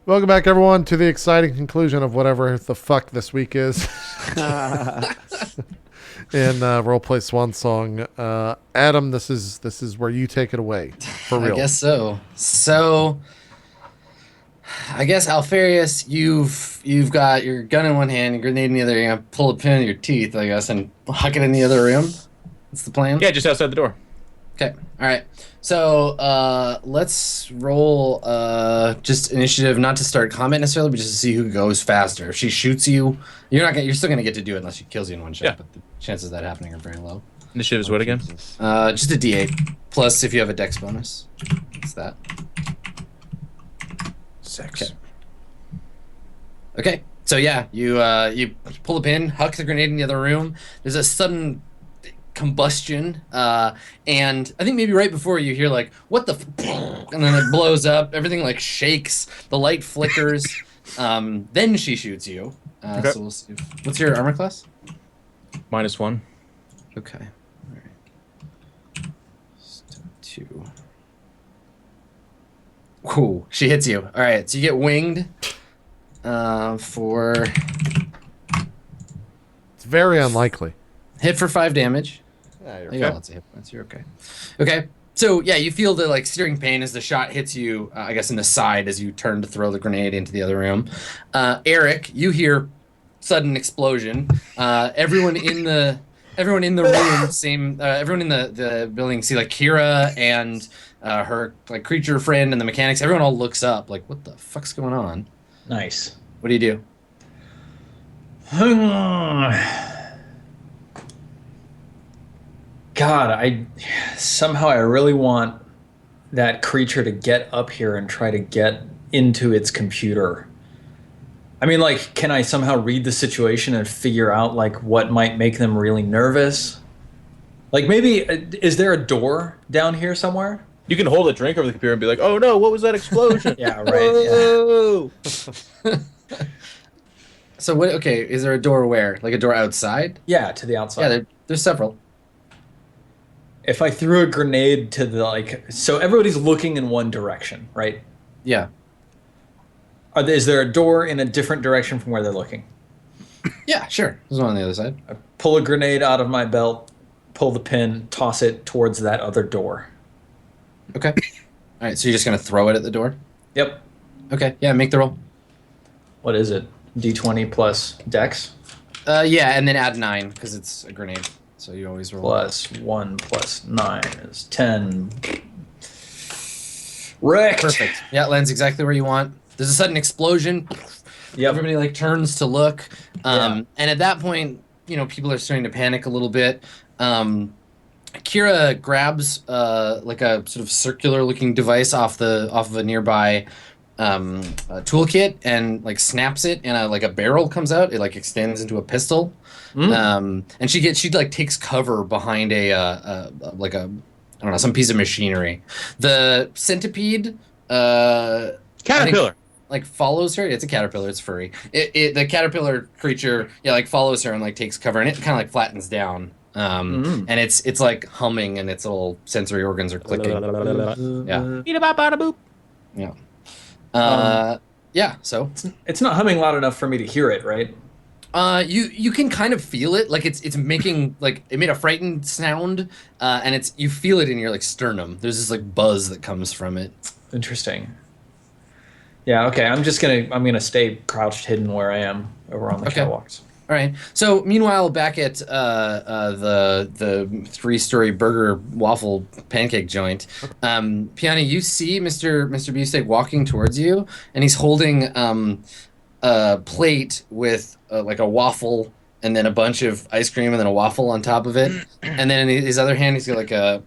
Welcome back, everyone, to the exciting conclusion of whatever the fuck this week is in RollPlay Swan Song. Adam, this is where you take it away for real. I guess so. I guess Alfarius, you've got your gun in one hand, your grenade in the other. You're gonna pull a pin in your teeth, I guess, and huck it in the other room. That's the plan. Yeah, just outside the door. Okay. All right. So let's roll just initiative, not to start combat necessarily, but just to see who goes faster. If she shoots you, you're still gonna get to do it unless she kills you in one shot. Yeah. But the chances of that happening are very low. Initiative is what again? Just a D8 plus if you have a Dex bonus. It's that. 6. Okay. So yeah, you pull the pin, huck the grenade in the other room. There's a sudden combustion, and I think maybe right before you hear like, what the and then it blows up, everything like shakes, the light flickers, then she shoots you. Okay. So we'll see. What's your armor class? -1. Okay. All right. Step 2. Ooh, she hits you. All right, so you get winged for It's very unlikely. hit for 5 damage. Yeah, you're You got lots of hit points. You're okay. Okay. So yeah, you feel the like searing pain as the shot hits you. I guess in the side as you turn to throw the grenade into the other room. Eric, you hear sudden explosion. Everyone in the room, everyone in the building see like Kira and her like creature friend and the mechanics. Everyone all looks up like, what the fuck's going on? Nice. What do you do? God, I really want that creature to get up here and try to get into its computer. I mean, like, can I somehow read the situation and figure out like what might make them really nervous? Like maybe is there a door down here somewhere? You can hold a drink over the computer and be like, "Oh no, what was that explosion?" Yeah, right. Whoa! So what? Okay, is there a door where? Like a door outside? Yeah, to the outside. Yeah, there's several. If I threw a grenade to the so everybody's looking in one direction, right? Yeah. Is there a door in a different direction from where they're looking? Yeah, sure. There's one on the other side. I pull a grenade out of my belt, pull the pin, toss it towards that other door. Okay. All right, so you're just going to throw it at the door? Yep. Okay, yeah, make the roll. What is it? D20 plus Dex? Yeah, and then add 9, because it's a grenade. So you always roll. Plus 1 plus 9 is 10. Wrecked. Perfect. Yeah, it lands exactly where you want. There's a sudden explosion. Yep. Everybody, like, turns to look. Yeah. And at that point, you know, people are starting to panic a little bit. Kira grabs, like, a sort of circular-looking device off of a nearby toolkit and like snaps it, and a barrel comes out. It like extends into a pistol, and she like takes cover behind a like a I don't know, some piece of machinery. The centipede Caterpillar. like follows her. It's a caterpillar. It's furry. The caterpillar creature follow follows her and like takes cover, and it kind of like flattens down. And it's like humming, and its little sensory organs are clicking. Yeah. Yeah. Yeah, so It's not humming loud enough for me to hear it, right? you can kind of feel it, like it's making like it made a frightened sound, and you feel it in your like sternum. There's this like buzz that comes from it. Interesting. Yeah, okay. I'm gonna stay crouched, hidden where I am over on the catwalks. All right. So meanwhile, back at the 3-story burger waffle pancake joint, Piani, you see Mr. Beefcake walking towards you, and he's holding a plate with like a waffle and then a bunch of ice cream and then a waffle on top of it, and then in his other hand he's got like a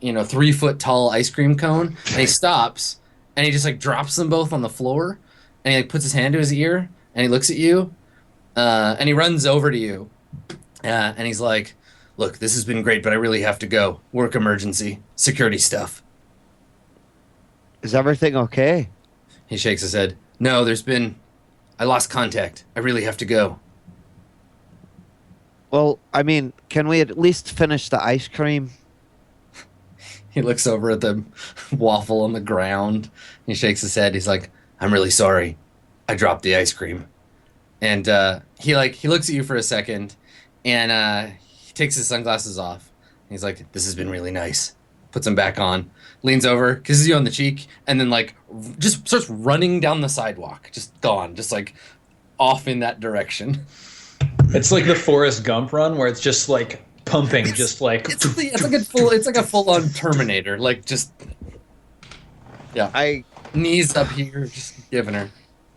3-foot tall ice cream cone, and he stops and he just like drops them both on the floor, and he like puts his hand to his ear and he looks at you. And he runs over to you, and he's like, "Look, this has been great, but I really have to go. Work emergency. Security stuff." Is everything okay? He shakes his head. "No, I lost contact. I really have to go." Well, I mean, can we at least finish the ice cream? He looks over at the waffle on the ground. He shakes his head. He's like, I'm really sorry. I dropped the ice cream. And he looks at you for a second, and he takes his sunglasses off. He's like, "This has been really nice." Puts them back on, leans over, kisses you on the cheek, and then like just starts running down the sidewalk, just gone, just like off in that direction. It's like the Forrest Gump run where it's just like pumping, just like It's like a full on Terminator, like just knees up here, just giving her.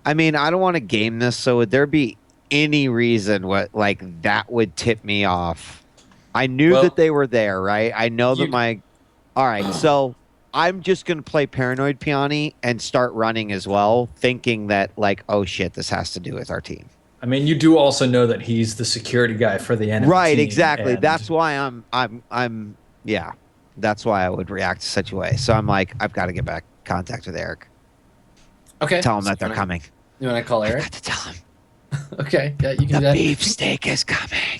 I mean, I don't want to game this, so would there be any reason what like that would tip me off? I knew that they were there, right? I know that my... All right, so I'm just going to play Paranoid Peony and start running as well, thinking that, like, oh, shit, this has to do with our team. I mean, you do also know that he's the security guy for the enemy Right, team, exactly. and That's why yeah, that's why I would react to such a way. So I'm like, I've got to get back in contact with Eric. Okay. Tell him that they're coming. You want to call I've Eric? got to tell him. Okay, yeah, you can do The that. beefsteak is coming.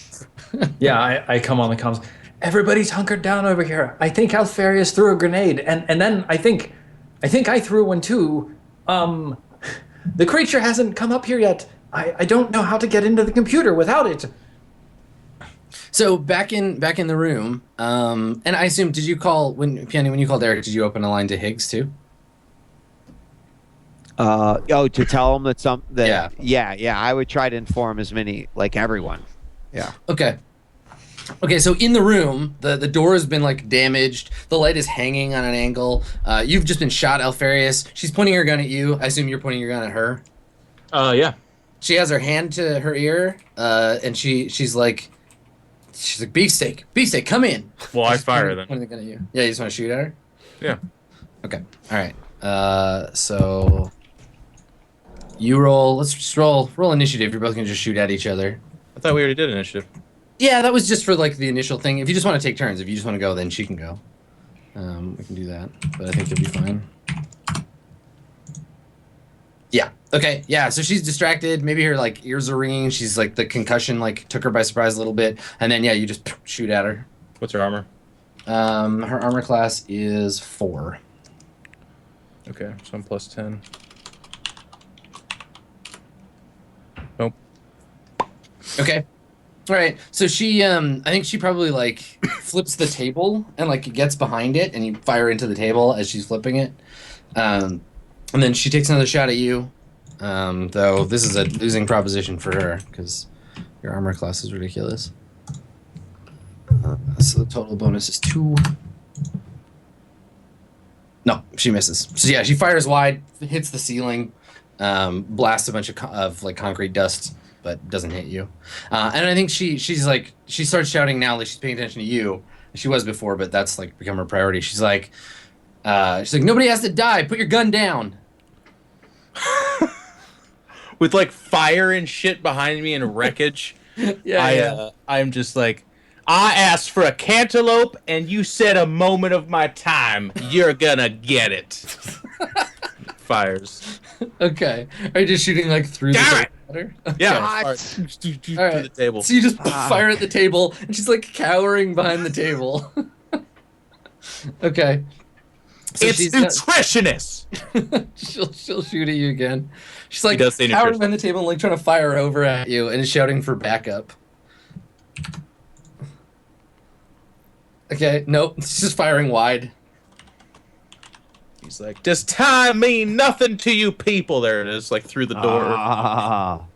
Yeah, I come on the comms. Everybody's hunkered down over here. I think Alfarius threw a grenade, and then I think I threw one too. The creature hasn't come up here yet. I don't know how to get into the computer without it. So back in the room, and I assume, did you call when you called Eric? Did you open a line to Higgs too? To tell him that yeah, I would try to inform as many, like everyone. Yeah. Okay, so in the room, the door has been like damaged. The light is hanging on an angle. You've just been shot, Alfarius. She's pointing her gun at you. I assume you're pointing your gun at her. Yeah. She has her hand to her ear, and she's like, beefsteak, come in. Well, I She's fire pointing then. the gun at you. Yeah, you just want to shoot at her. Yeah. Okay. All right. So you roll. Let's just roll initiative. You're both gonna just shoot at each other. I thought we already did initiative. Yeah, that was just for like the initial thing. If you just want to take turns, if you just want to go, then she can go. We can do that, but I think you'll be fine. Yeah. Okay. Yeah. So she's distracted. Maybe her like ears are ringing. She's like the concussion like took her by surprise a little bit, and then yeah, you just shoot at her. What's her armor? Her armor class is 4. Okay, so I'm plus 10. Nope. Okay. All right. So she, I think she probably like flips the table and like gets behind it, and you fire into the table as she's flipping it. And then she takes another shot at you. Though this is a losing proposition for her because your armor class is ridiculous. So the total bonus is 2. No, she misses. So yeah, she fires wide, hits the ceiling, blasts a bunch of like concrete dust, but doesn't hit you. And I think she starts shouting now, like she's paying attention to you. She was before, but that's like become her priority. She's like, nobody has to die. Put your gun down. With like fire and shit behind me and wreckage. I'm just like, I asked for a cantaloupe and you said a moment of my time. You're gonna get it. Fires. Okay. Are you just shooting like through the water? Yeah. Okay. To Alright. the table. So you just fire at the table, and she's like cowering behind the table. Okay. So It's nutritionist. she'll shoot at you again. She's like does say cowering nutritionist. behind the table and like trying to fire over at you and is shouting for backup. Okay, nope. It's just firing wide. He's like, does time mean nothing to you people? There it is, like through the door.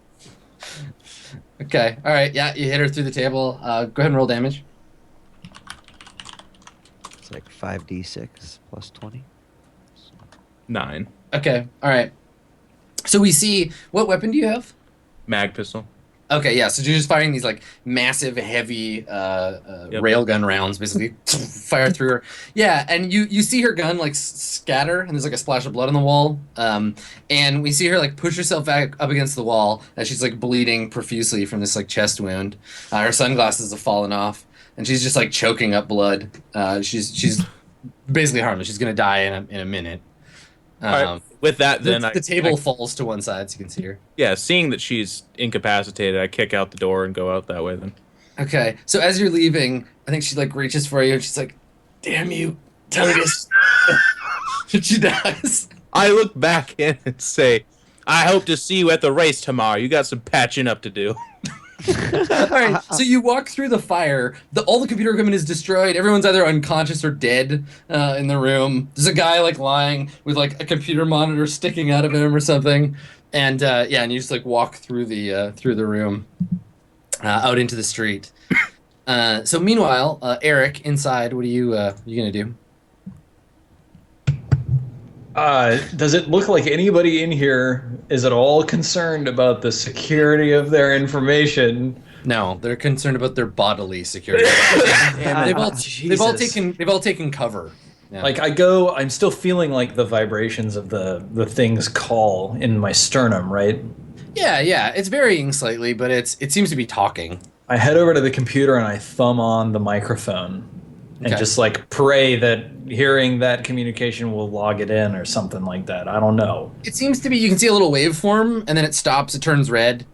Okay, alright, yeah, you hit her through the table. Go ahead and roll damage. It's like 5d6 plus 20. 9. Okay, alright. So we see, what weapon do you have? Mag pistol. Okay, yeah, so you're just firing these like massive, heavy railgun rounds, basically fire through her. Yeah, and you see her gun like scatter, and there's like a splash of blood on the wall. And we see her like push herself back up against the wall as she's like bleeding profusely from this like chest wound. Her sunglasses have fallen off, and she's just like choking up blood. She's basically harmless. She's gonna die in a minute. All right. With that, then the table falls to one side, so you can see her. Yeah, seeing that she's incapacitated, I kick out the door and go out that way. Then. Okay, so as you're leaving, I think she like reaches for you and she's like, "Damn you, tell me this." And she dies. I look back in and say, I hope to see you at the race tomorrow. You got some patching up to do. All right, so you walk through the fire. All the computer equipment is destroyed. Everyone's either unconscious or dead in the room. There's a guy like lying with like a computer monitor sticking out of him or something. And and you just like walk through the room out into the street. So meanwhile, Eric, inside, what are you gonna do? Does it look like anybody in here is at all concerned about the security of their information? No, they're concerned about their bodily security. they've all taken cover. Yeah. Like I'm still feeling like the vibrations of the thing's call in my sternum, right? Yeah, it's varying slightly, but it seems to be talking. I head over to the computer and I thumb on the microphone and just like pray that hearing that communication will log it in or something like that. I don't know. It seems to be, you can see a little waveform and then it stops, it turns red,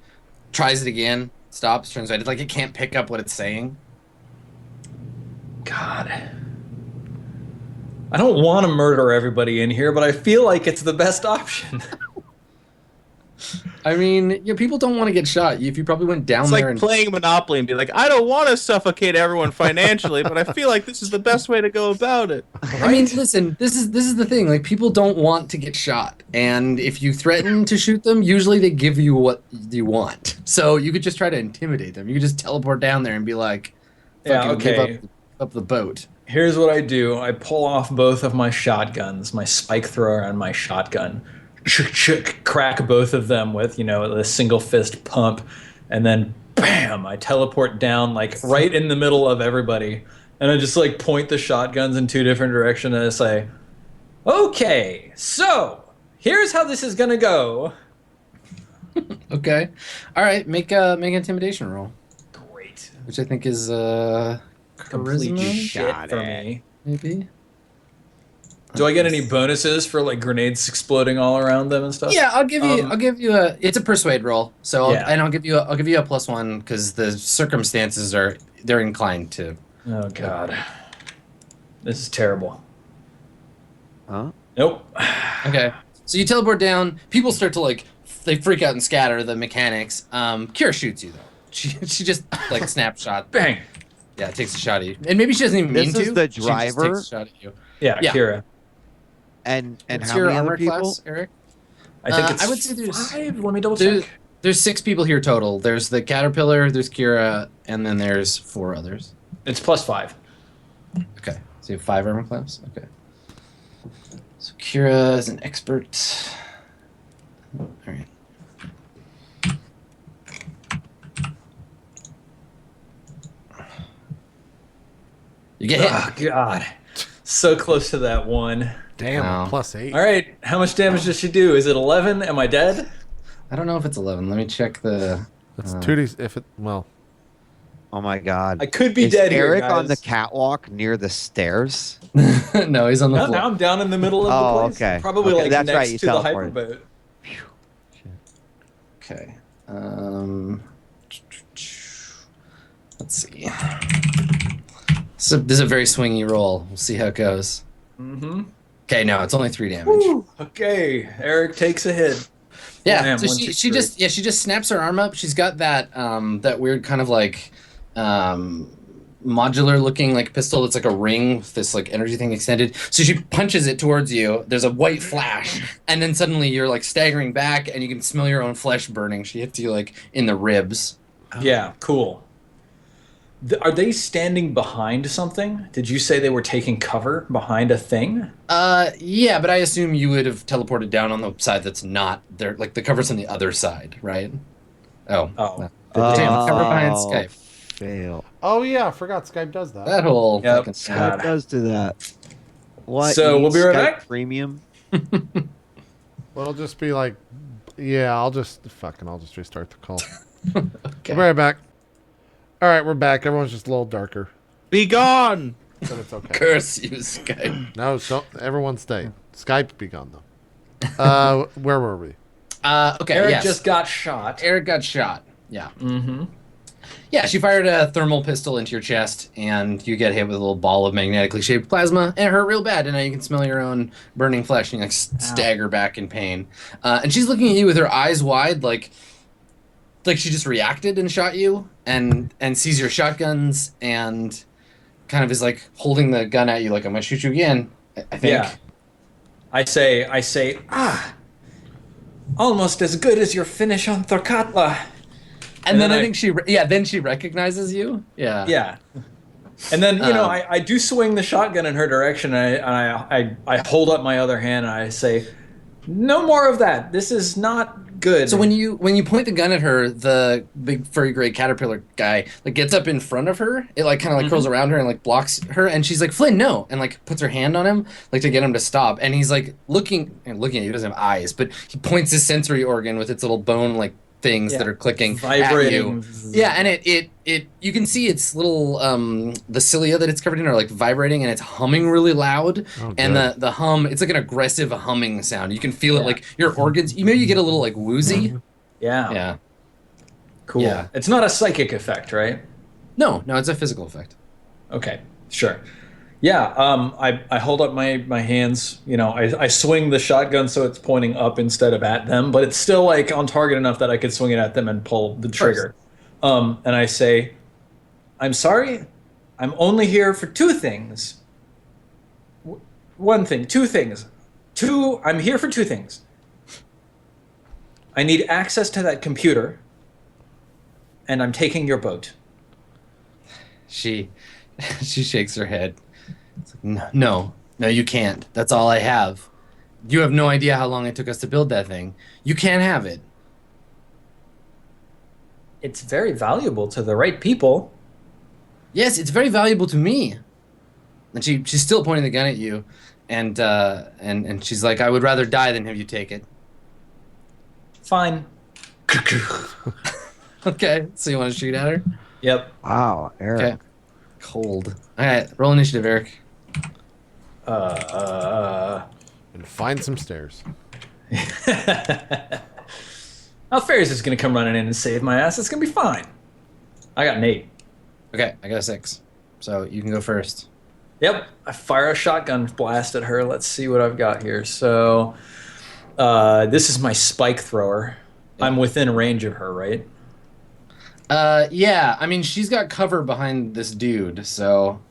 tries it again, stops, turns red. It's like it can't pick up what it's saying. God. I don't want to murder everybody in here, but I feel like it's the best option. I mean, people don't want to get shot. If you probably went down It's there like and playing Monopoly and be like, I don't want to suffocate everyone financially, but I feel like this is the best way to go about it. I mean, listen, this is the thing. Like, people don't want to get shot, and if you threaten to shoot them, usually they give you what you want. So you could just try to intimidate them. You could just teleport down there and be like, Yeah, okay. give up the boat. Here's what I do. I pull off both of my shotguns, my spike thrower and my shotgun. Crack both of them with, a single fist pump, and then bam, I teleport down like right in the middle of everybody, and I just like point the shotguns in two different directions and I say, okay, so here's how this is gonna go. Okay. All right, make an intimidation roll. Great. Which I think is Complete charisma, shit for me. maybe. Do I get any bonuses for like grenades exploding all around them and stuff? Yeah, I'll give you it's a persuade roll. So I'll give you a +1 because the circumstances they're inclined to. Oh God, this is terrible. Huh? Nope. Okay, so you teleport down. People start to they freak out and scatter. The mechanics. Kira shoots you though. She just like snapshot. Bang. Yeah, takes a shot at you, and maybe she doesn't even mean to. This is the She just driver? takes a shot at you. Yeah, Yeah. Kira. And What's how your many armor other people? class, Eric? I think it's I would say there's 5. Let me double There- check. There's 6 people here total. There's the Caterpillar, there's Kira, and then there's 4 others. It's +5. Okay, so you have 5 armor class? Okay. So Kira is an expert. Alright. You get hit. Oh God, so close to that one. Damn, Wow. +8. All right, how much damage does she do? Is it 11? Am I dead? I don't know if it's 11. Let me check the... It's 2D. If it well, Oh my God. I could be Is dead here, Eric guys. on the catwalk near the stairs? No, he's on the Now, floor. now I'm down in the middle of Oh, the place. okay. Probably Okay, like that's next right, you to the teleported. hyperboat. Okay. Let's see. So this is a very swingy roll. We'll see how it goes. Mm-hmm. Okay, no, it's only 3 damage. Okay, Eric takes a hit. Yeah, Damn, so 1, she 2, she 3. just snaps her arm up. She's got that that weird kind of like modular looking like pistol that's like a ring with this like energy thing extended. So she punches it towards you. There's a white flash, and then suddenly you're like staggering back, and you can smell your own flesh burning. She hits you like in the ribs. Yeah, cool. Are they standing behind something? Did you say they were taking cover behind a thing? Yeah, but I assume you would have teleported down on the side that's not there. Like the cover's on the other side, right? Oh. Oh. Damn, cover behind Skype. Fail. oh yeah, I forgot Skype does that. That whole Yep. fucking Skype does do that. What? So, you we'll be right Skype back? Premium? Well, it'll just be like, yeah, I'll just restart the call. Okay. We'll be right back. All right, we're back. Everyone's just a little darker, Be gone! but it's okay. Curse you, Skype. No, don't. Everyone stay. Skype be gone though. Where were we? Okay, Eric yes. just got shot. Eric got shot. Yeah. Mm-hmm. Yeah, she fired a thermal pistol into your chest, and you get hit with a little ball of magnetically shaped plasma, and it hurt real bad, and now you can smell your own burning flesh, and you stagger back in pain. And she's looking at you with her eyes wide, like she just reacted and shot you, and sees your shotguns, and kind of is like holding the gun at you, like, I'm gonna shoot you again, I think. Yeah. I say, almost as good as your finish on Thorkatla. And then I think she recognizes you. Yeah. Yeah. And then, I do swing the shotgun in her direction, and I hold up my other hand, and I say, no more of that. This is not good. So when you point the gun at her, the big furry gray caterpillar guy like gets up in front of her. It like kind of like curls around her and like blocks her, and she's like, Flynn, no, and like puts her hand on him like to get him to stop. And he's like looking at you. He doesn't have eyes, but he points his sensory organ with its little bone like things that are clicking, vibrating. At you. Yeah, and it you can see its little the cilia that it's covered in are like vibrating, and it's humming really loud. And the hum, it's like an aggressive humming sound. You can feel it like your organs. You get a little like woozy. Yeah. Yeah. Cool. Yeah. It's not a psychic effect, right? No, it's a physical effect. Okay, sure. Yeah, I hold up my hands, I swing the shotgun so it's pointing up instead of at them, but it's still like on target enough that I could swing it at them and pull the trigger. And I say, I'm sorry, I'm only here for two things. Two things. I'm here for two things. I need access to that computer, and I'm taking your boat. She shakes her head. It's like, no, you can't. That's all I have. You have no idea how long it took us to build that thing. You can't have it. It's very valuable to the right people. Yes, it's very valuable to me. And she's still pointing the gun at you, and she's like, I would rather die than have you take it. Fine. Okay, so you want to shoot at her? Yep. Wow, Eric. Okay. Cold. All right, roll initiative, Eric. And find some stairs. How fair is this going to come running in and save my ass? It's going to be fine. I got an 8. Okay, I got a 6. So you can go first. Yep. I fire a shotgun blast at her. Let's see what I've got here. So this is my spike thrower. Yep. I'm within range of her, right? Yeah. I mean, she's got cover behind this dude, so...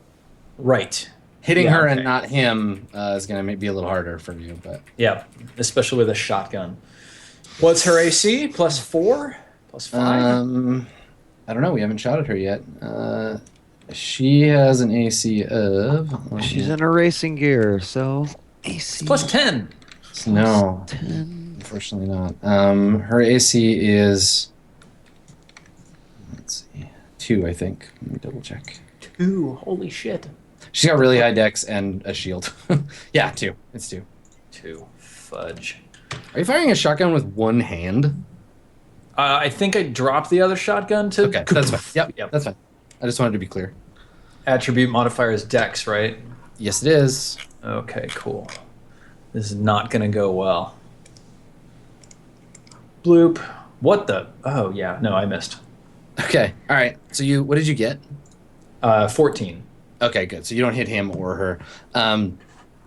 Right. Hitting her and not him is going to be a little harder for you, but... Yeah, especially with a shotgun. What's her AC? +4? +5? I don't know. We haven't shot at her yet. She has an AC of... She's in a racing gear, so... AC... +10. No. 10. Unfortunately not. Her AC is... Let's see. 2, I think. Let me double check. 2. Holy shit. She's got really high dex and a shield. Yeah, 2. It's 2. 2. Fudge. Are you firing a shotgun with one hand? I think I dropped the other shotgun to... Okay, that's fine. Yep, that's fine. I just wanted to be clear. Attribute modifier is dex, right? Yes, it is. Okay, cool. This is not going to go well. Bloop. What the... Oh, yeah. No, I missed. Okay. All right. So what did you get? 14. Okay, good. So you don't hit him or her.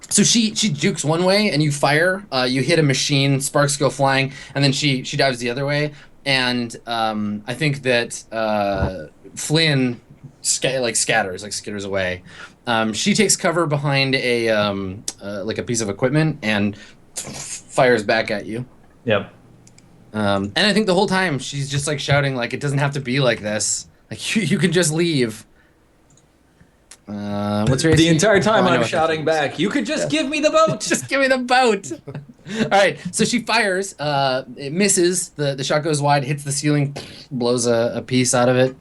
So she jukes one way, and you fire. You hit a machine, sparks go flying, and then she dives the other way. And I think that Flynn skitters away. She takes cover behind a piece of equipment and fires back at you. Yep. And I think the whole time she's just like shouting like, it doesn't have to be like this. Like you can just leave. What's your AC? The entire time I'm shouting back, you could just give me the boat. Just give me the boat. All right. So she fires. It misses. The shot goes wide, hits the ceiling, blows a piece out of it.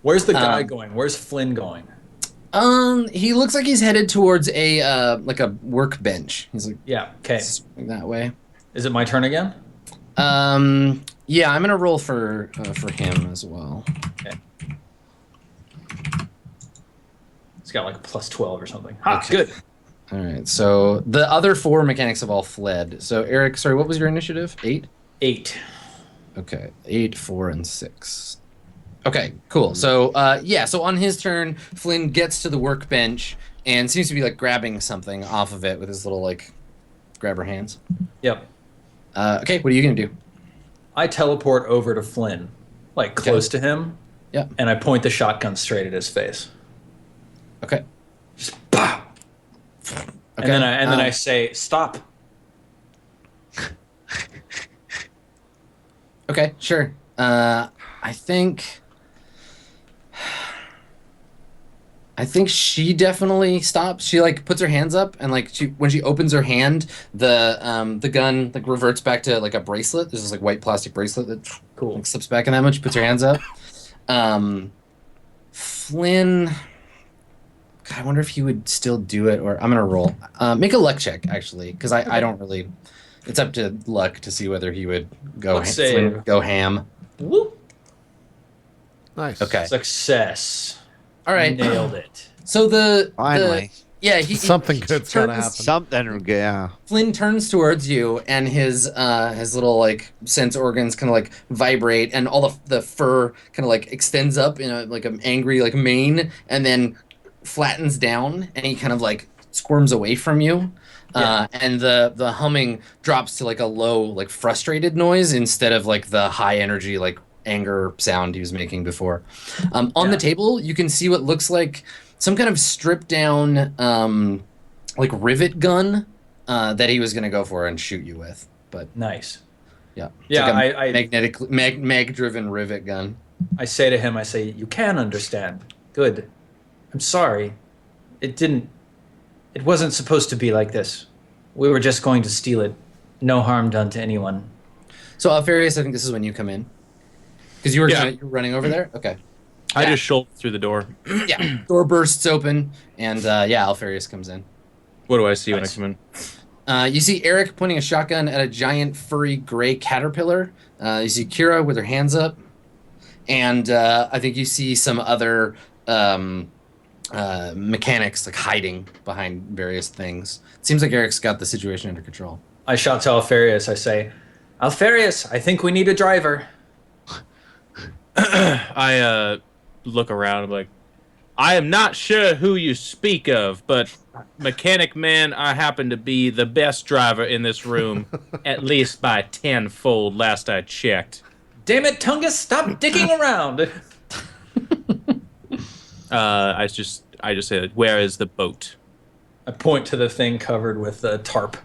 Where's the guy going? Where's Flynn going? He looks like he's headed towards a workbench. He's like, yeah, okay, that way. Is it my turn again? Yeah, I'm gonna roll for him as well. Okay. It's got like a +12 or something. Ha, okay. Good. All right, so the other 4 mechanics have all fled. So Eric, sorry, what was your initiative? 8? 8. Okay, 8, 4, and 6. Okay, cool. So, so on his turn, Flynn gets to the workbench and seems to be like grabbing something off of it with his little like grabber hands. Yep. Okay, what are you gonna do? I teleport over to Flynn, like close to him. Yeah. And I point the shotgun straight at his face. Okay. Just pow. Okay. And then I say, "Stop." Okay, sure. I think she definitely stops. She like puts her hands up and like when she opens her hand, the gun like reverts back to like a bracelet. There's this like white plastic bracelet that like, slips back in that much. She puts her hands up. Flynn, God, I wonder if he would still do it, or I'm gonna roll. Make a luck check actually, because I don't really. It's up to luck to see whether he would go Flynn would go ham. Whoop. Nice. Okay. Success. All right. Nailed it. So Finally. Something good's gotta happen. Something, yeah. Flynn turns towards you, and his little like sense organs kind of like vibrate, and all the fur kind of like extends up in a like an angry like mane, and then flattens down, and he kind of like squirms away from you. Yeah. And the humming drops to like a low like frustrated noise instead of like the high energy like anger sound he was making before. On the table, you can see what looks like some kind of stripped down like rivet gun that he was going to go for and shoot you with. But Nice. yeah, Yeah, like I magnetic mag driven rivet gun. I say to him, "You can understand. Good. I'm sorry. It wasn't supposed to be like this. We were just going to steal it. No harm done to anyone." So Alfarius, I think this is when you come in. Because you were you're running over there? Okay. I just shoulder through the door. Yeah. Door bursts open, and Alfarius comes in. What do I see when I come in? You see Eric pointing a shotgun at a giant furry gray caterpillar. You see Kira with her hands up. And I think you see some other mechanics like hiding behind various things. It seems like Eric's got the situation under control. I shout to Alfarius. I say, "Alfarius, I think we need a driver." I look around. I'm like, I am not sure who you speak of, but Mechanic Man, I happen to be the best driver in this room, at least by tenfold. Last I checked. Damn it, Tungus! Stop digging around. I just say, where is the boat? I point to the thing covered with a tarp.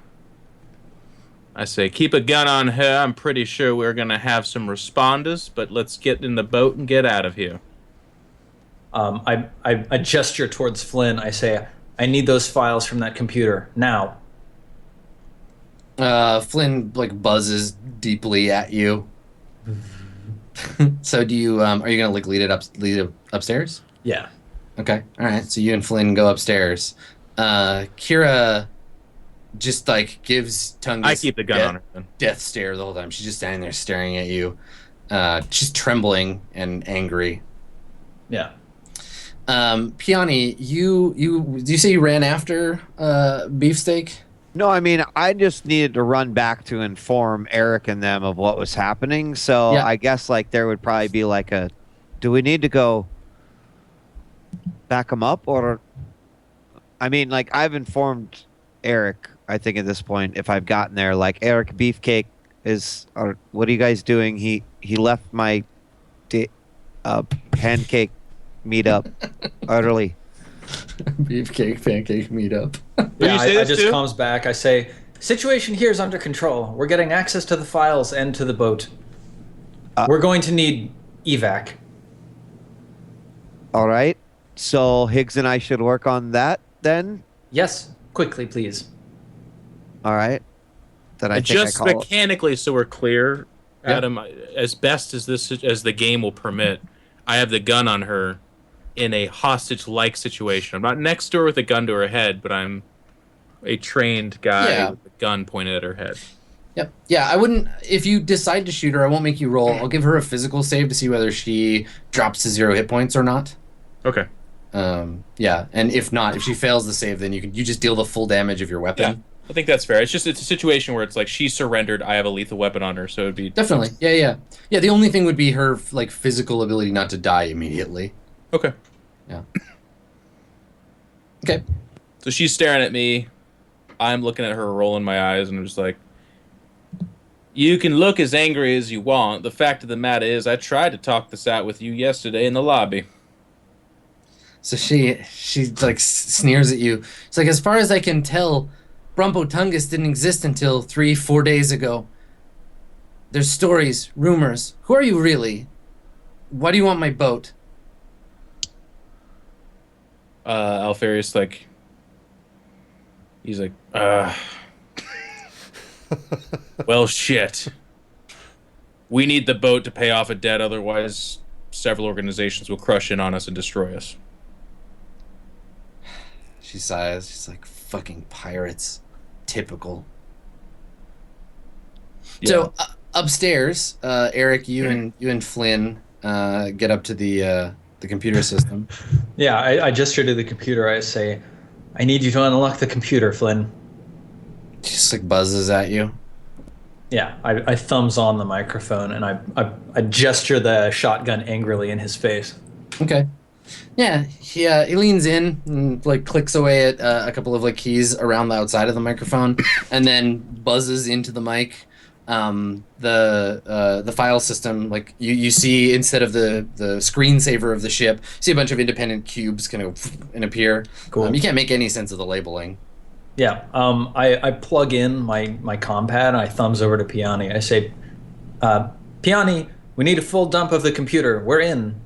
I say, keep a gun on her. I'm pretty sure we're going to have some responders, but let's get in the boat and get out of here. I gesture towards Flynn. I say, "I need those files from that computer, now." Flynn like buzzes deeply at you. So do you are you gonna like lead it upstairs? Yeah. Okay. All right. So you and Flynn go upstairs. Kira just like gives Tungus I keep the gun on her then. death stare the whole time. She's just standing there staring at you. She's trembling and angry. Yeah. Piani, do you say you ran after Beefsteak? No, I mean, I just needed to run back to inform Eric and them of what was happening. So Yeah. I guess like there would probably be like do we need to go back them up, or I mean, like I've informed Eric, I think at this point, if I've gotten there, like Eric, Beefcake or what are you guys doing? He left my pancake meetup utterly. Beefcake pancake meetup. Yeah, say I this just too? comes back. I say, "Situation here is under control. We're getting access to the files and to the boat. We're going to need evac." All right. So Higgs and I should work on that then. Yes, quickly, please. All right. Then I And think just I call mechanically, so we're clear, Yeah. Adam, as best as the game will permit, I have the gun on her in a hostage-like situation. I'm not next to her with a gun to her head, but I'm a trained guy with a gun pointed at her head. Yep. Yeah, I wouldn't. If you decide to shoot her, I won't make you roll. I'll give her a physical save to see whether she drops to 0 hit points or not. Okay. Yeah, and if not, if she fails the save, then you just deal the full damage of your weapon. I think that's fair. It's a situation where it's like she surrendered. I have a lethal weapon on her, so it'd be Definitely. Yeah. The only thing would be her like physical ability not to die immediately. okay. Yeah. Okay. So she's staring at me. I'm looking at her, rolling my eyes, and I'm just like, "You can look as angry as you want. The fact of the matter is, I tried to talk this out with you yesterday in the lobby." So she like sneers at you. It's like, as far as I can tell, Brumpotungus didn't exist until 3-4 days ago. There's stories, rumors. Who are you really? Why do you want my boat? Alfarius, like, he's like, well, shit. We need the boat to pay off a debt, otherwise several organizations will crush in on us and destroy us. She sighs. She's like, fucking pirates. Typical. Yeah. So upstairs, Eric, you and Flynn get up to the computer system. Yeah, I gesture to the computer. I say, I need you to unlock the computer, Flynn. She just like buzzes at you. Yeah, I thumbs on the microphone and I gesture the shotgun angrily in his face. Okay. Yeah, he leans in and like clicks away at a couple of like keys around the outside of the microphone, and then buzzes into the mic. The file system, like you see, instead of the screensaver of the ship, you see a bunch of independent cubes kind of and appear. Cool. You can't make any sense of the labeling. Yeah, I plug in my compad and I thumbs over to Piani. I say, Piani, we need a full dump of the computer. We're in.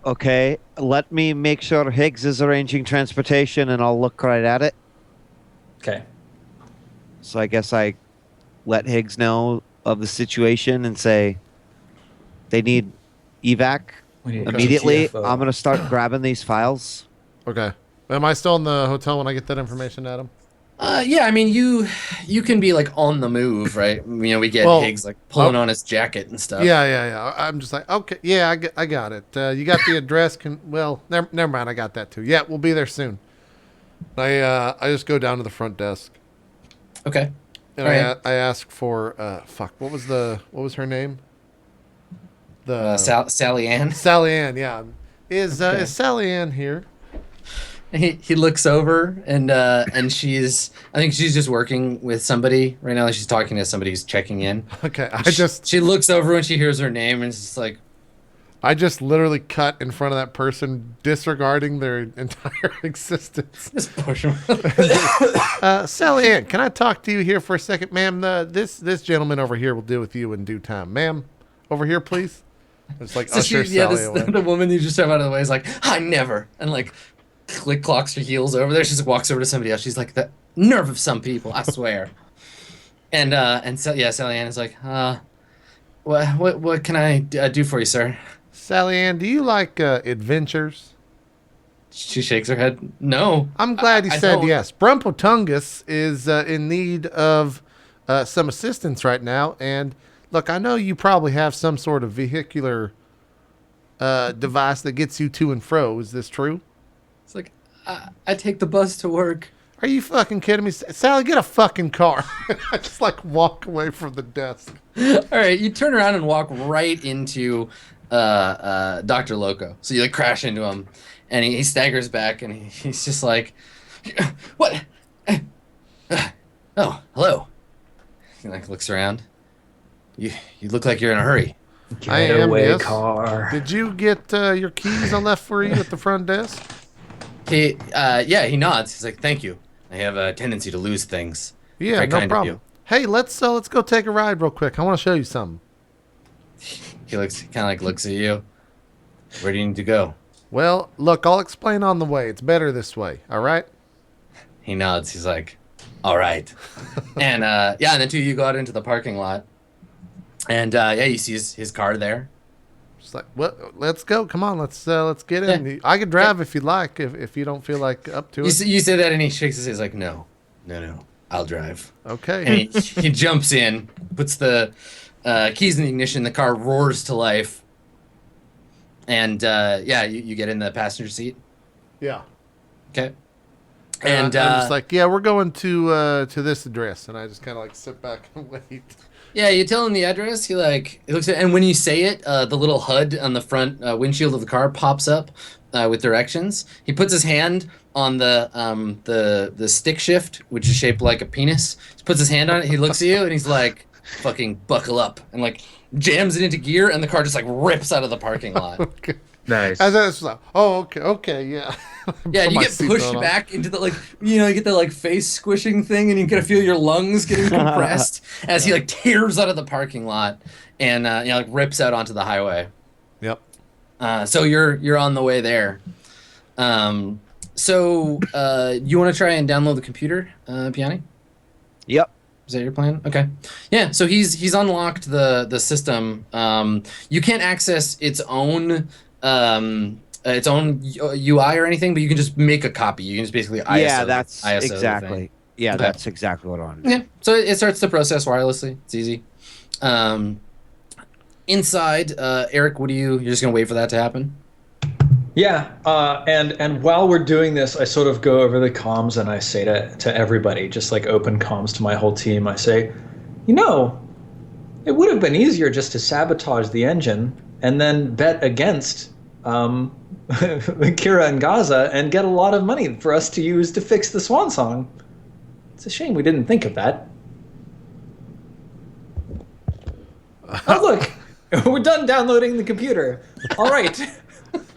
Okay. Let me make sure Higgs is arranging transportation, and I'll look right at it. Okay. So I guess I let Higgs know of the situation and say they need evac We need to immediately. TFO. I'm going to start grabbing these files. Okay. Am I still in the hotel when I get that information, Adam? Yeah, I mean, you can be like on the move, right? You know, we get Well, Higgs like pulling on his jacket and stuff. Yeah. I'm just like, okay, yeah, I got it. You got the address? Well, never mind. I got that too. Yeah, we'll be there soon. I just go down to the front desk Okay. and Alright. I ask for what was her name? The Sally Ann. Sally Ann. Yeah, is Okay. is Sally Ann here? He looks over and I think she's just working with somebody right now. Like she's talking to somebody who's checking in. Okay, She looks over when she hears her name and it's just like, I just literally cut in front of that person, disregarding their entire existence. just push him. Sally Ann, can I talk to you here for a second, ma'am? This gentleman over here will deal with you in due time, ma'am. Over here, please. It's like usher Sally away. The woman you just step out of the way is like, I never, and like click clocks her heels over there. She just walks over to somebody else. She's like, the nerve of some people, I swear. and so yeah, Sally Ann is like, what can I do for you, sir? Sally Ann, do you like adventures? She shakes her head. No. I'm glad you I said don't. yes. Brumpotungus is in need of some assistance right now. And look, I know you probably have some sort of vehicular device that gets you to and fro. Is this true? It's like, I take the bus to work. Are you fucking kidding me? Sally, get a fucking car. I just like walk away from the desk. All right, you turn around and walk right into Dr. Loco. So you like crash into him, and he staggers back, and he's just like, "What? Oh, hello." He like looks around. You look like you're in a hurry. I am, Getaway yes. car. Did you get your keys I left for you at the front desk? He nods. He's like, "Thank you. I have a tendency to lose things." Yeah, Very no kind of problem. you. Hey, let's go take a ride real quick. I want to show you something. He kind of like looks at you. Where do you need to go? Well, look, I'll explain on the way. It's better this way. All right? He nods. He's like, "All right." And and then two of you go out into the parking lot. And you see his car there. Just like, well, let's go. Come on, let's get in. Yeah. I can drive if you like, if you don't feel like up to it. You say that, and he shakes his head. He's like, no, I'll drive. Okay. And he jumps in, puts the keys in the ignition. The car roars to life. And you get in the passenger seat. Yeah. Okay. And I'm just like, yeah, we're going to this address, and I just kind of like sit back and wait. yeah, you tell him the address. He looks at, and when you say it, the little HUD on the front windshield of the car pops up with directions. He puts his hand on the stick shift, which is shaped like a penis. He puts his hand on it. He looks at you, and he's like, "Fucking buckle up," and like jams it into gear, and the car just like rips out of the parking lot. Okay. Nice. And then it's like, oh, okay, yeah. Yeah, and you My get seatbelt pushed on. back into the you get the like face squishing thing, and you kind of feel your lungs getting compressed as he like tears out of the parking lot and like rips out onto the highway. Yep. So you're on the way there. So you want to try and download the computer, Piani? Yep. Is that your plan? Okay. Yeah. So he's unlocked the system. You can't access its own UI or anything, but you can just make a copy. You can just basically ISO. Yeah, that's ISO the thing. exactly. Yeah, Okay. that's exactly what I want to do. Yeah. So it starts to process wirelessly. It's easy. Inside, Eric, you're just gonna wait for that to happen? Yeah, and while we're doing this, I sort of go over the comms and I say to everybody, just like open comms to my whole team, I say, it would have been easier just to sabotage the engine and then bet against Kira and Gaza and get a lot of money for us to use to fix the Swan Song. It's a shame we didn't think of that. Oh, look, we're done downloading the computer. All right.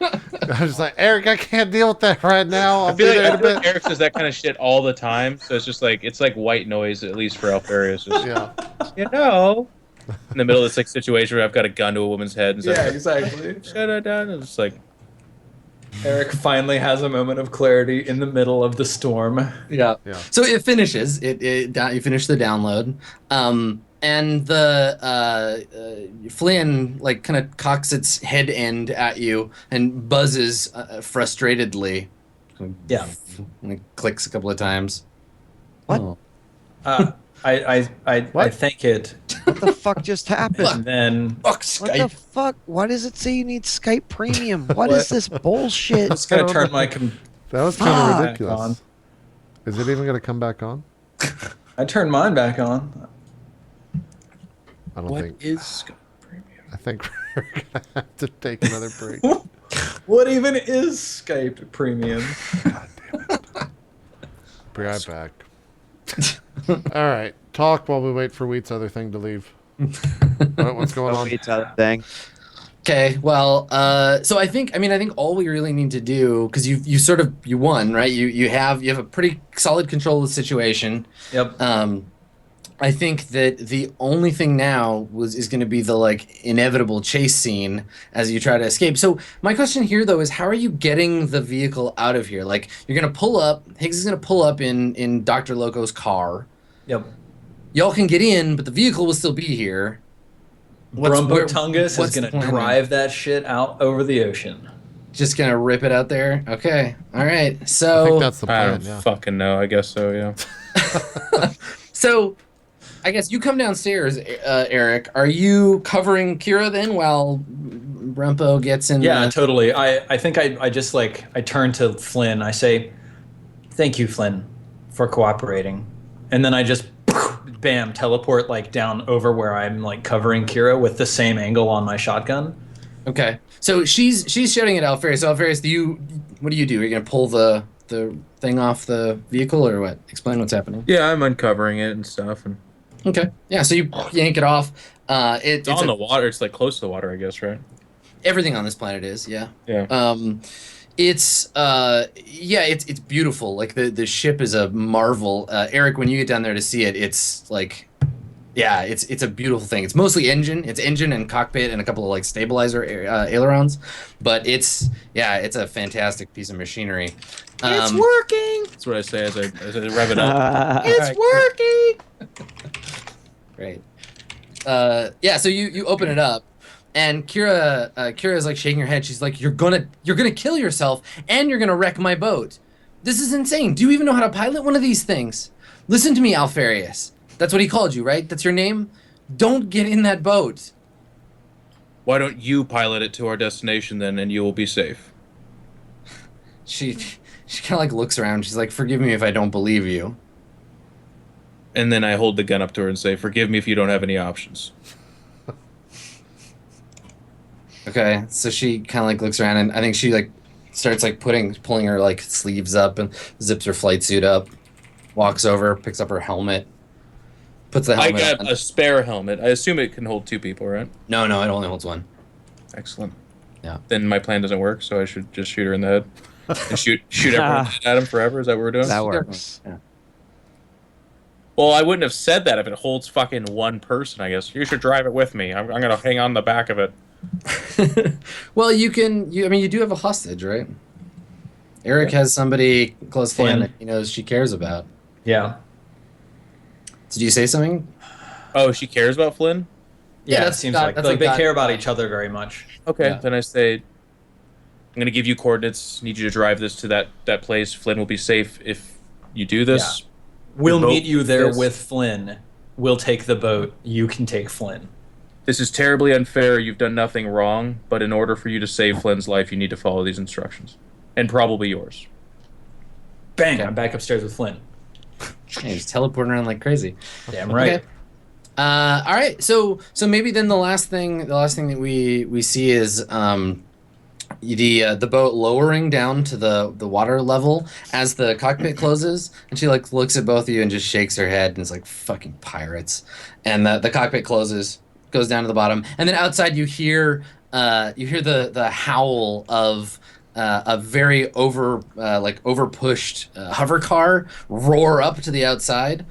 I was like, Eric, I can't deal with that right now. I'll I be feel there in a like bit. Eric says that kind of shit all the time, so it's just like white noise, at least for Alfarius. Just, Yeah. in the middle of this like situation where I've got a gun to a woman's head and Yeah, like, exactly. shut it down. And it's like, Eric finally has a moment of clarity in the middle of the storm. Yeah. Yeah. So it finishes. You finish the download. And the Flynn like kind of cocks its head end at you and buzzes frustratedly. Yeah. And it clicks a couple of times. What? Oh. I What? thank it. What the fuck just happened? And then Fuck What the Skype. fuck? Why does it say you need Skype Premium? What is this bullshit? I'm just gonna turn my That was kind of Fuck. ridiculous. on. Is it even going to come back on? I turned mine back on. I don't what think. is Skype Premium? I think we're going to have to take another break. What even is Skype Premium? Be right back. All right. Talk while we wait for Wheat's other thing to leave. What's going on? It's other thing. Okay, well, so I think all we really need to do, because you won, right? You have a pretty solid control of the situation. Yep. I think that the only thing now is going to be the like inevitable chase scene as you try to escape. So my question here though is, how are you getting the vehicle out of here? Like you're going to pull up. Higgs is going to pull up in Dr. Loco's car. Yep. Y'all can get in, but the vehicle will still be here. Brumbo Tungus what's is the gonna plan drive that shit out over the ocean. Just gonna rip it out there. Okay, all right. I So think that's the I plan. don't Yeah. fucking know. I guess so, yeah. So, I guess you come downstairs, Eric. Are you covering Kira then while Brumpo gets in? Yeah, the... totally. I think I just like I turn to Flynn. I say, "Thank you, Flynn, for cooperating," and then I just bam teleport like down over where I'm like covering Kira with the same angle on my shotgun. Okay. So she's shouting at Alfarius. So Alfarius, what do? You're gonna pull the thing off the vehicle or what? Explain what's happening. Yeah, I'm uncovering it and stuff. And Okay. Yeah. So you yank it off. it's on the water. It's like close to the water, I guess, right? Everything on this planet is, yeah. Yeah. It's beautiful. Like the ship is a marvel. Eric, when you get down there to see it, it's like, yeah, it's a beautiful thing. It's mostly engine. It's engine and cockpit and a couple of like stabilizer ailerons, but it's a fantastic piece of machinery. It's working. That's what I say as I rev it up. It's working. Great. So you open it up. And Kira is like shaking her head. She's like, "You're gonna kill yourself, and you're gonna wreck my boat. This is insane. Do you even know how to pilot one of these things? Listen to me, Alfarius. That's what he called you, right? That's your name. Don't get in that boat." Why don't you pilot it to our destination then, and you will be safe? She she kind of like looks around. She's like, "Forgive me if I don't believe you." And then I hold the gun up to her and say, "Forgive me if you don't have any options." Okay, so she kind of like looks around, and I think she like starts like pulling her like sleeves up and zips her flight suit up. Walks over, picks up her helmet, puts the I helmet got on. a spare helmet. I assume it can hold 2 people, right? No, it only holds one. Excellent. Yeah. Then my plan doesn't work, so I should just shoot her in the head and shoot everyone at him forever. Is that what we're doing? That works. Yeah. Well, I wouldn't have said that if it holds fucking 1 person. I guess you should drive it with me. I'm gonna hang on the back of it. Well, you can. I mean, you do have a hostage, right? Eric has somebody close to him that he knows she cares about. Yeah. Did you say something? Oh, she cares about Flynn? Yeah, Yeah, it that's seems got- like that's they got- care about each other very much. Okay, Yeah. then I say, I'm gonna give you coordinates. Need you to drive this to that place. Flynn will be safe if you do this. We'll boat meet you there this. with Flynn. We'll take the boat. You can take Flynn. This is terribly unfair. You've done nothing wrong, but in order for you to save Flynn's life, you need to follow these instructions, and probably yours. Bang! Okay. I'm back upstairs with Flynn. Yeah, he's teleporting around like crazy. Damn right. Okay. All right. So maybe then the last thing that we see is the boat lowering down to the water level as the cockpit closes, and she like looks at both of you and just shakes her head and is like, "Fucking pirates!" And the cockpit closes, goes down to the bottom, and then outside you hear the howl of a very over pushed hover car roar up to the outside.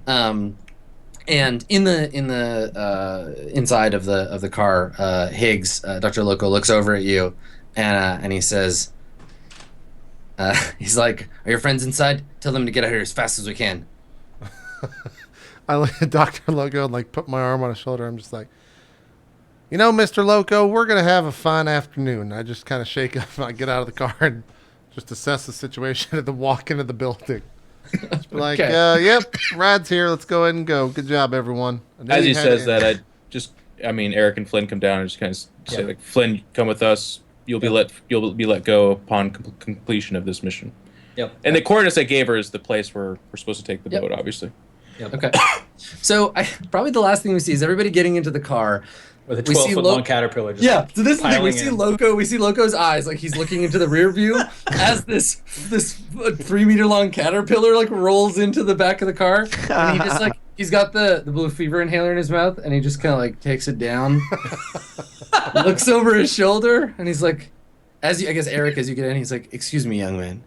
And in the inside of the car, Higgs, Dr. Loco looks over at you, and he says, he's like, "Are your friends inside? Tell them to get out of here as fast as we can." I look at Dr. Loco and like put my arm on his shoulder. I'm just like, Mr. Loco, we're going to have a fine afternoon. I just kind of shake up and I get out of the car and just assess the situation and then walk into the building. Just be like, Okay. yep, ride's here. Let's go ahead and go. Good job, everyone. I knew As you he had says it. that, Eric and Flynn come down and just kind of say, Yeah. like, Flynn, come with us. You'll be let go upon completion of this mission. Yep. And the coordinates I gave her is the place where we're supposed to take the Yep. boat, obviously. Yep. Okay. So probably the last thing we see is everybody getting into the car. With a We see 12-foot long caterpillar. Just Yeah, so this is the thing. We piling see in. Loco. We see Loco's eyes, like he's looking into the rear view as this 3-meter long caterpillar like rolls into the back of the car, and he just like he's got the blue fever inhaler in his mouth, and he just kind of like takes it down, looks over his shoulder, and he's like, I guess Eric, as you get in, he's like, "Excuse me, young man,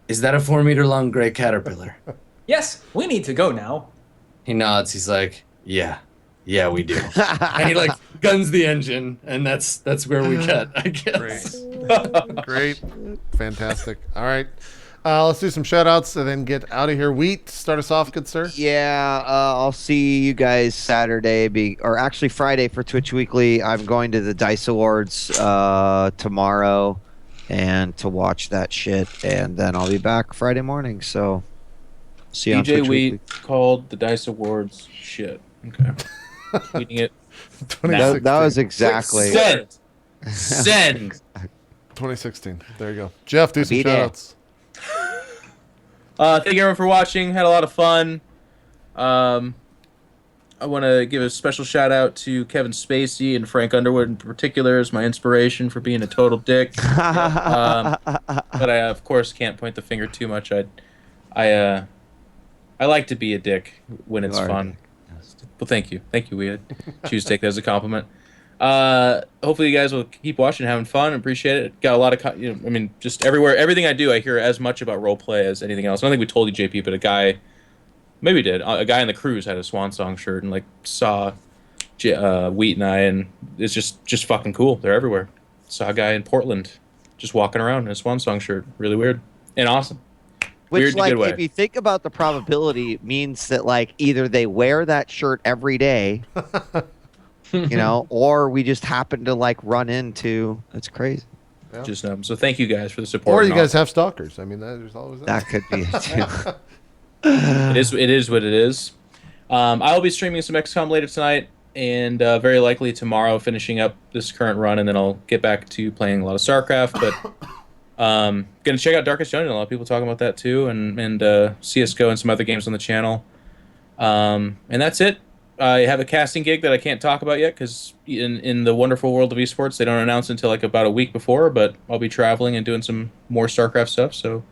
is that a 4-meter long gray caterpillar?" Yes, we need to go now. He nods. He's like, Yeah, we do. And he like guns the engine, and that's where we cut, I guess. Great. Fantastic. All right. Let's do some shout outs and then get out of here. Wheat, start us off, good sir. Yeah, I'll see you guys Saturday, or actually Friday for Twitch Weekly. I'm going to the Dice Awards tomorrow and to watch that shit, and then I'll be back Friday morning. So, see you on Twitch djWHEAT Weekly. called the Dice Awards shit. Okay. Tweeting it. That was exactly. Send. 2016. There you go. Geoff, do some Be shout there. outs. Thank you everyone for watching. Had a lot of fun. I want to give a special shout out to Kevin Spacey and Frank Underwood in particular as my inspiration for being a total dick. But I of course can't point the finger too much. I like to be a dick when it's You are a fun. dick. Well, thank you. We choose to take that as a compliment. Hopefully you guys will keep watching, having fun, appreciate it. Got a lot of, just everywhere, everything I do, I hear as much about roleplay as anything else. I don't think we told you, JP, but a guy in the cruise had a Swan Song shirt and like saw Wheat and I, and it's just fucking cool. They're everywhere. Saw a guy in Portland just walking around in a Swan Song shirt. Really weird and awesome. Which, Weird in a like, good way. if you think about the probability, means that, like, either they wear that shirt every day, or we just happen to, like, run into. It's crazy. Yeah. Just so thank you guys for the support. Or and you all. guys have stalkers. I mean, there's always that. That could be it, too. It is what it is. I will be streaming some XCOM later tonight, and very likely tomorrow, finishing up this current run, and then I'll get back to playing a lot of StarCraft. But Gonna check out Darkest Dungeon. A lot of people talking about that too, and CS:GO and some other games on the channel. And that's it. I have a casting gig that I can't talk about yet because in the wonderful world of esports, they don't announce until like about a week before. But I'll be traveling and doing some more StarCraft stuff. So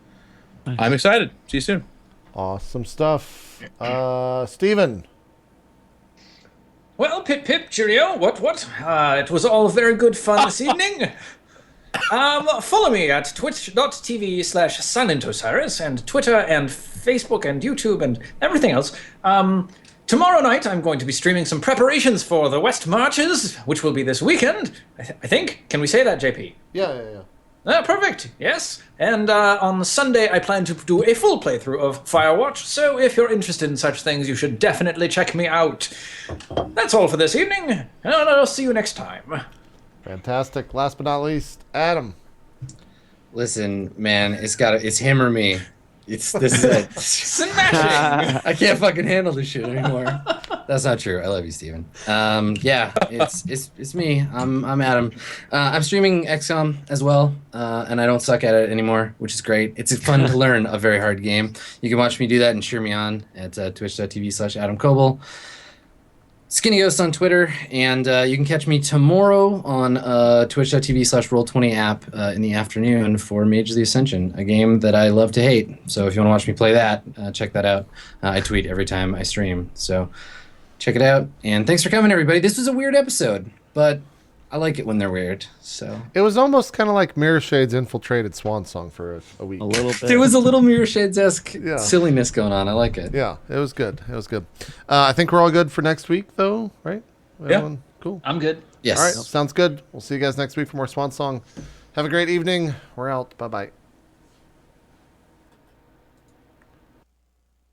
I'm excited. See you soon. Awesome stuff. Steven. Well, pip pip, cheerio. What? It was all very good fun this evening. Follow me at twitch.tv/SilentOsiris and Twitter and Facebook and YouTube and everything else. Tomorrow night, I'm going to be streaming some preparations for the West Marches, which will be this weekend, I think. Can we say that, JP? Yeah. Perfect, yes. And on Sunday, I plan to do a full playthrough of Firewatch, so if you're interested in such things, you should definitely check me out. That's all for this evening, and I'll see you next time. Fantastic. Last but not least, Adam. Listen, man, it's him or me. This is it. Smashing! I can't fucking handle this shit anymore. That's not true. I love you, Steven. Yeah, it's me. I'm Adam. I'm streaming XCOM as well, and I don't suck at it anymore, which is great. It's fun to learn a very hard game. You can watch me do that and cheer me on at twitch.tv/Adam Koebel. Skinny Ghost on Twitter, and you can catch me tomorrow on twitch.tv/Roll20 app in the afternoon for Mage of the Ascension, a game that I love to hate. So if you want to watch me play that, check that out. I tweet every time I stream, so check it out. And thanks for coming, everybody. This was a weird episode, but I like it when they're weird. So It was almost kind of like Mirror Shades infiltrated Swan Song for a week. A little bit. there was a little Mirror Shades-esque Yeah. silliness going on. I like it. Yeah, it was good. I think we're all good for next week, though, right? Everyone? Cool. I'm good. Yes. All right, sounds good. We'll see you guys next week for more Swan Song. Have a great evening. We're out. Bye-bye.